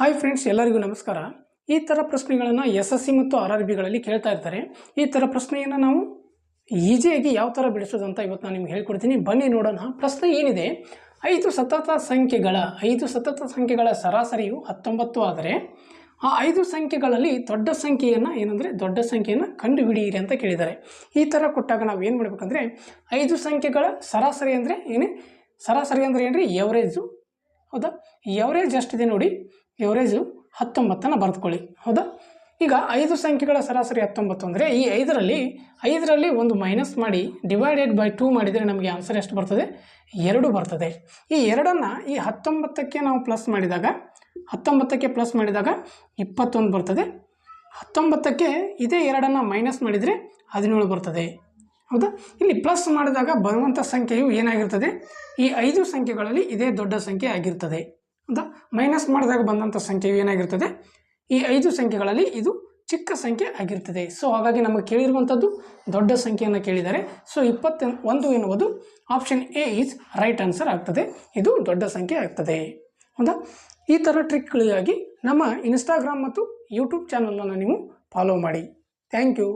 Hi friends, ಎಲ್ಲರಿಗೂ ನಮಸ್ಕಾರ. ಈ ಥರ ಪ್ರಶ್ನೆಗಳನ್ನು SSC ಮತ್ತು RRBಗಳಲ್ಲಿ ಕೇಳ್ತಾ ಇರ್ತಾರೆ. ಈ ಥರ ಪ್ರಶ್ನೆಯನ್ನು ನಾವು ಈಸಿಯಾಗಿ ಯಾವ ಥರ ಬಿಡಿಸೋದು ಅಂತ ಇವತ್ತು ನಾನು ನಿಮ್ಗೆ ಹೇಳ್ಕೊಡ್ತೀನಿ. ಬನ್ನಿ ನೋಡೋಣ. ಪ್ರಶ್ನೆ ಏನಿದೆ, 5 ಸತತ ಸಂಖ್ಯೆಗಳ ಸರಾಸರಿಯು 19 ಆದರೆ ಆ 5 ಸಂಖ್ಯೆಗಳಲ್ಲಿ ದೊಡ್ಡ ಸಂಖ್ಯೆಯನ್ನು ಕಂಡುಹಿಡಿಯಿರಿ ಅಂತ ಕೇಳಿದ್ದಾರೆ. ಈ ಥರ ಕೊಟ್ಟಾಗ ನಾವು ಏನು ಮಾಡಬೇಕಂದ್ರೆ, 5 ಸಂಖ್ಯೆಗಳ ಸರಾಸರಿ ಅಂದರೆ ಸರಾಸರಿ ಅಂದರೆ ಏನ್ರಿ? ಎವರೇಜು. ಹೌದಾ? ಎವರೇಜ್ ಎಷ್ಟಿದೆ ನೋಡಿ, ಎವರೇಜು 19 ಬರೆದುಕೊಳ್ಳಿ. ಹೌದಾ? ಈಗ 5 ಸಂಖ್ಯೆಗಳ ಸರಾಸರಿ 19 ಅಂದರೆ ಈ 5ರಲ್ಲಿ ಒಂದು ಮೈನಸ್ ಮಾಡಿ ಡಿವೈಡೆಡ್ ಬೈ 2 ಮಾಡಿದರೆ ನಮಗೆ ಆನ್ಸರ್ ಎಷ್ಟು ಬರ್ತದೆ? 2 ಬರ್ತದೆ. ಈ 2ನ್ನು ಈ 19ಕ್ಕೆ ನಾವು ಪ್ಲಸ್ ಮಾಡಿದಾಗ 21 ಬರ್ತದೆ. 19ಕ್ಕೆ ಇದೇ 2ನ್ನು ಮೈನಸ್ ಮಾಡಿದರೆ 17 ಬರ್ತದೆ. ಹೌದಾ? ಇಲ್ಲಿ ಪ್ಲಸ್ ಮಾಡಿದಾಗ ಬರುವಂಥ ಸಂಖ್ಯೆಯು ಏನಾಗಿರ್ತದೆ? ಈ 5 ಸಂಖ್ಯೆಗಳಲ್ಲಿ ಇದೇ ದೊಡ್ಡ ಸಂಖ್ಯೆ ಆಗಿರ್ತದೆ. ಹೌದಾ? ಮೈನಸ್ ಮಾಡಿದಾಗ ಬಂದಂಥ ಸಂಖ್ಯೆಯು ಏನಾಗಿರ್ತದೆ? ಈ 5 ಸಂಖ್ಯೆಗಳಲ್ಲಿ ಇದು ಚಿಕ್ಕ ಸಂಖ್ಯೆ ಆಗಿರ್ತದೆ. ಸೊ ಹಾಗಾಗಿ ನಮಗೆ ಕೇಳಿರುವಂಥದ್ದು ದೊಡ್ಡ ಸಂಖ್ಯೆಯನ್ನು ಕೇಳಿದ್ದಾರೆ. ಸೊ 21 ಎನ್ನುವುದು option A is right answer ಆಗ್ತದೆ. ಇದು ದೊಡ್ಡ ಸಂಖ್ಯೆ ಆಗ್ತದೆ. ಹೌದಾ? ಈ ಥರ ಟ್ರಿಕ್ಗಳಿಗಾಗಿ ನಮ್ಮ ಇನ್ಸ್ಟಾಗ್ರಾಮ್ ಮತ್ತು ಯೂಟ್ಯೂಬ್ ಚಾನಲನ್ನು ನೀವು ಫಾಲೋ ಮಾಡಿ. Thank you.